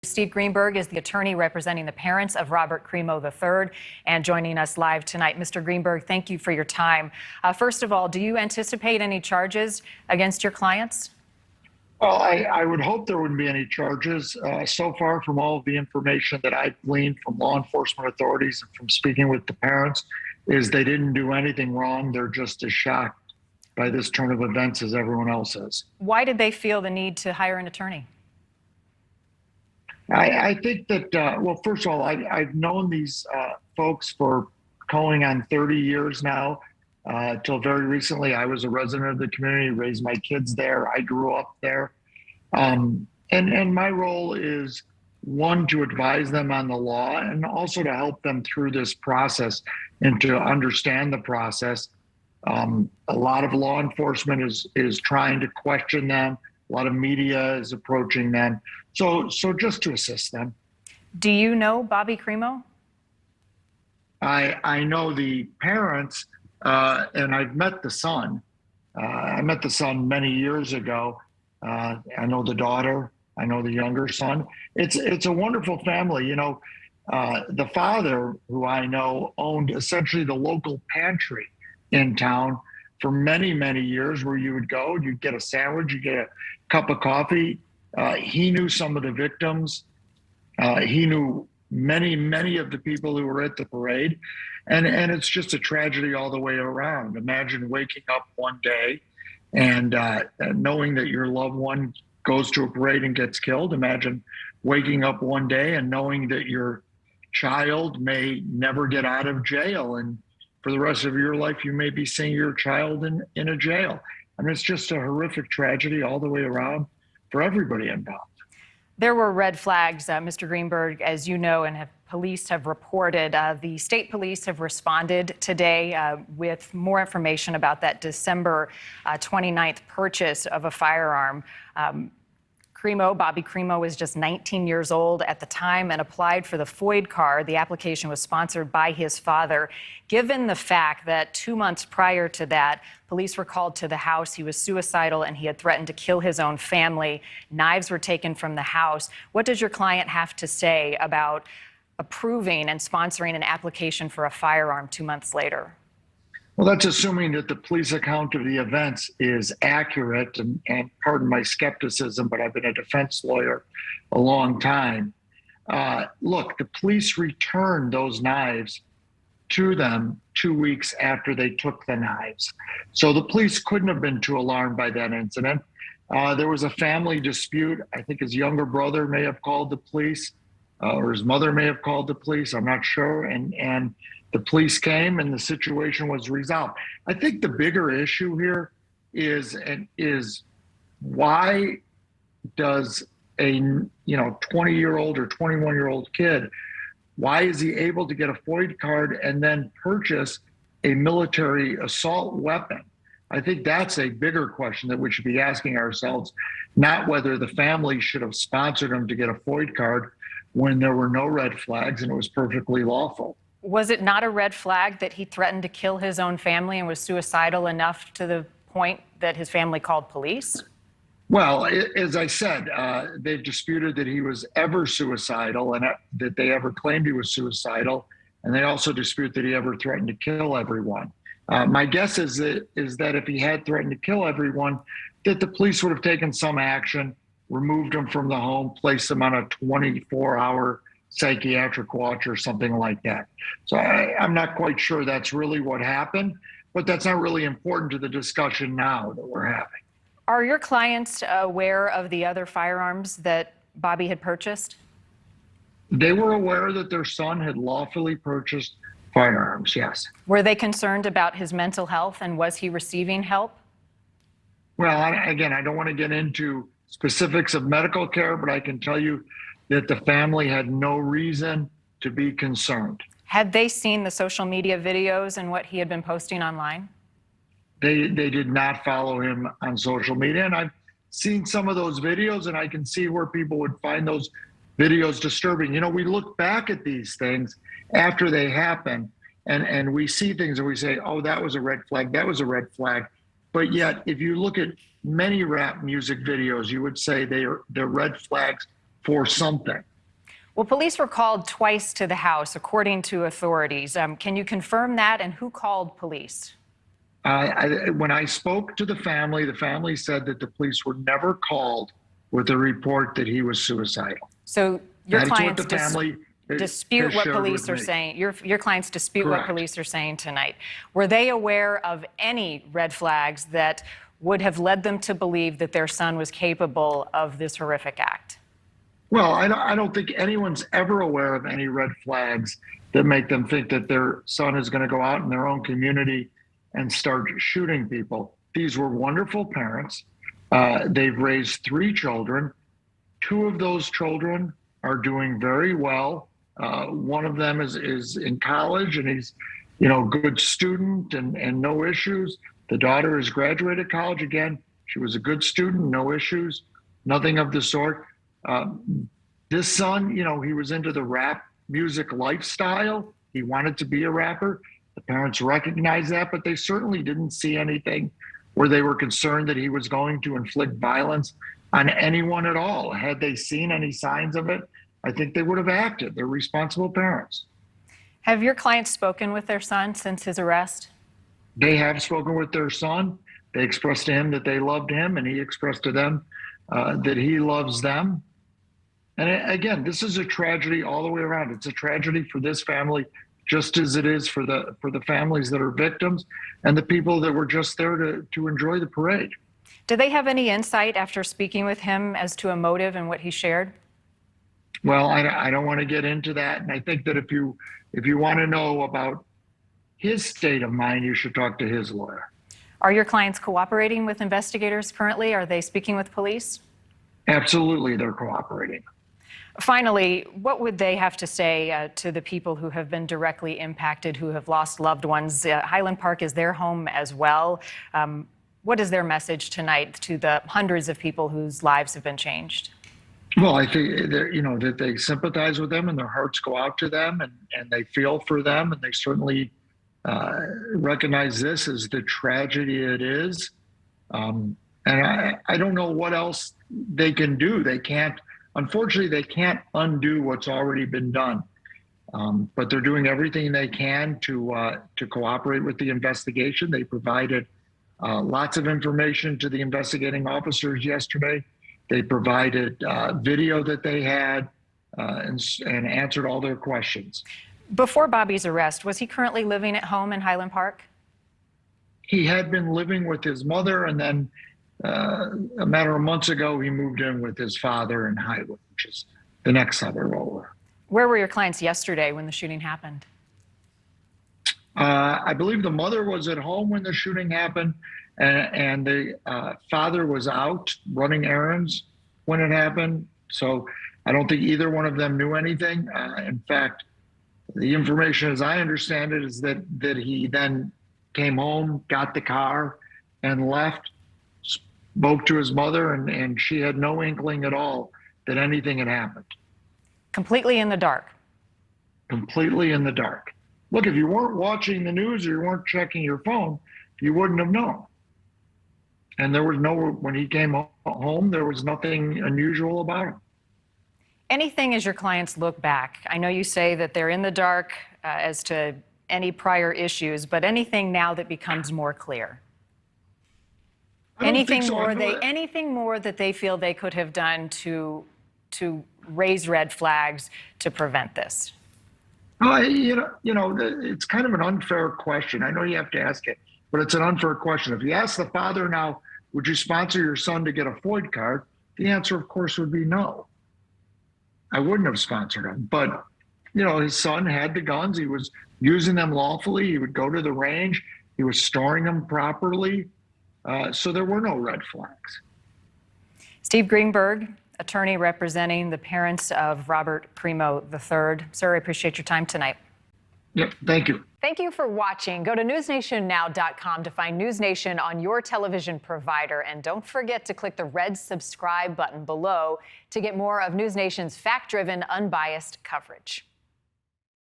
Steve Greenberg is the attorney representing the parents of Robert Crimo III and joining us live tonight. Mr. Greenberg, thank you for your time. First of all, do you anticipate any charges against your clients? Well, I would hope there wouldn't be any charges. So far, from all of the information that I've gleaned from law enforcement authorities and from speaking with the parents, is they didn't do anything wrong. They're just as shocked by this turn of events as everyone else is. Why did they feel the need to hire an attorney? I think that, well, first of all, I've known these folks for going on 30 years now. Till very recently, I was a resident of the community, raised my kids there. I grew up there. And my role is, one, to advise them on the law and also to help them through this process and to understand the process. A lot of law enforcement is trying to question them. A lot of media is approaching them. So just to assist them. Do you know Bobby Crimo? I know the parents, and I've met the son. I met the son many years ago. I know the daughter. I know the younger son. It's a wonderful family. You know, the father, who I know, owned essentially the local pantry in town for many, many years, where you would go, you'd get a sandwich, you'd get a cup of coffee. He knew some of the victims. He knew many of the people who were at the parade. And it's just a tragedy all the way around. Imagine waking up one day and knowing that your loved one goes to a parade and gets killed. Imagine waking up one day and knowing that your child may never get out of jail. And for the rest of your life, you may be seeing your child in a jail. I mean, it's just a horrific tragedy all the way around for everybody involved. There were red flags, Mr. Greenberg, as you know, and police have reported. The state police have responded today with more information about that December 29th purchase of a firearm. Bobby Crimo was just 19 years old at the time and applied for the FOID card. The application was sponsored by his father. Given the fact that 2 months prior to that, police were called to the house, he was suicidal and he had threatened to kill his own family. Knives were taken from the house. What does your client have to say about approving and sponsoring an application for a firearm 2 months later? Well, that's assuming that the police account of the events is accurate, and pardon my skepticism, but I've been a defense lawyer a long time. Look, the police returned those knives to them 2 weeks after they took the knives. So the police couldn't have been too alarmed by that incident. There was a family dispute. I think his younger brother may have called the police, or his mother may have called the police. I'm not sure. And the police came and the situation was resolved. I think the bigger issue here is why does a 20-year-old or 21-year-old kid, why is he able to get a FOID card and then purchase a military assault weapon? I think that's a bigger question that we should be asking ourselves, not whether the family should have sponsored him to get a FOID card when there were no red flags and it was perfectly lawful. Was it not a red flag that he threatened to kill his own family and was suicidal enough to the point that his family called police? Well, as I said, they've disputed that he was ever suicidal and that they ever claimed he was suicidal. And they also dispute that he ever threatened to kill everyone. My guess is that if he had threatened to kill everyone, that the police would have taken some action, removed him from the home, placed him on a 24-hour psychiatric watch or something like that. So I'm not quite sure that's really what happened, but that's not really important to the discussion now that we're having. Are your clients aware of the other firearms that Bobby had purchased? They were aware that their son had lawfully purchased firearms, yes. Were they concerned about his mental health, and was he receiving help? Well, again, I don't want to get into specifics of medical care, but I can tell you that the family had no reason to be concerned. Had they seen the social media videos and what he had been posting online? They did not follow him on social media. And I've seen some of those videos, and I can see where people would find those videos disturbing. You know, we look back at these things after they happen, and we see things and we say, oh, that was a red flag, that was a red flag. But yet, if you look at many rap music videos, you would say they're red flags for something. Well, police were called twice to the house, according to authorities. Can you confirm that, and who called police? When I spoke to the family said that the police were never called with a report that he was suicidal. So your That's clients what the family dispute what shared police with are me. saying. Your clients dispute what Correct. police are saying tonight. Were they aware of any red flags that would have led them to believe that their son was capable of this horrific act? Well, I don't think anyone's ever aware of any red flags that make them think that their son is going to go out in their own community and start shooting people. These were wonderful parents. They've raised 3 children. 2 of those children are doing very well. One of them is in college, and he's, good student and no issues. The daughter has graduated college again. She was a good student, no issues, nothing of the sort. This son, he was into the rap music lifestyle. He wanted to be a rapper. The parents recognized that, but they certainly didn't see anything where they were concerned that he was going to inflict violence on anyone at all. Had they seen any signs of it, I think they would have acted. They're responsible parents. Have your clients spoken with their son since his arrest? They have spoken with their son. They expressed to him that they loved him, and he expressed to them that he loves them. And again, this is a tragedy all the way around. It's a tragedy for this family, just as it is for the families that are victims and the people that were just there to enjoy the parade. Do they have any insight after speaking with him as to a motive and what he shared? Well, I don't want to get into that. And I think that if you want to know about his state of mind, you should talk to his lawyer. Are your clients cooperating with investigators currently? Are they speaking with police? Absolutely, they're cooperating. Finally, what would they have to say to the people who have been directly impacted, who have lost loved ones? Highland Park is their home as well. What is their message tonight to the hundreds of people whose lives have been changed? Well, I think that they sympathize with them and their hearts go out to them and they feel for them, and they certainly recognize this as the tragedy it is. And I don't know what else they can do. Unfortunately, they can't undo what's already been done. But they're doing everything they can to cooperate with the investigation. They provided lots of information to the investigating officers yesterday. They provided video that they had and answered all their questions. Before Bobby's arrest, was he currently living at home in Highland Park? He had been living with his mother, and then a matter of months ago, he moved in with his father in Highland, which is the next suburb over. Where were your clients yesterday when the shooting happened? I believe the mother was at home when the shooting happened, and the father was out running errands when it happened. So I don't think either one of them knew anything. In fact, the information, as I understand it, is that he then came home, got the car, and left, spoke to his mother, and she had no inkling at all that anything had happened. Completely in the dark. Completely in the dark. Look, if you weren't watching the news or you weren't checking your phone, you wouldn't have known. And there was when he came home, there was nothing unusual about him. Anything as your clients look back? I know you say that they're in the dark as to any prior issues, but anything now that becomes more clear? Anything more that they feel they could have done to raise red flags to prevent this? It's kind of an unfair question. I know you have to ask it, but it's an unfair question. If you ask the father now, would you sponsor your son to get a FOID card? The answer, of course, would be no. I wouldn't have sponsored him. But, his son had the guns. He was using them lawfully. He would go to the range. He was storing them properly. So there were no red flags. Steve Greenberg, attorney representing the parents of Robert Crimo III. Sir, I appreciate your time tonight. Yep, thank you. Thank you for watching. Go to newsnationnow.com to find NewsNation on your television provider. And don't forget to click the red subscribe button below to get more of NewsNation's fact-driven, unbiased coverage.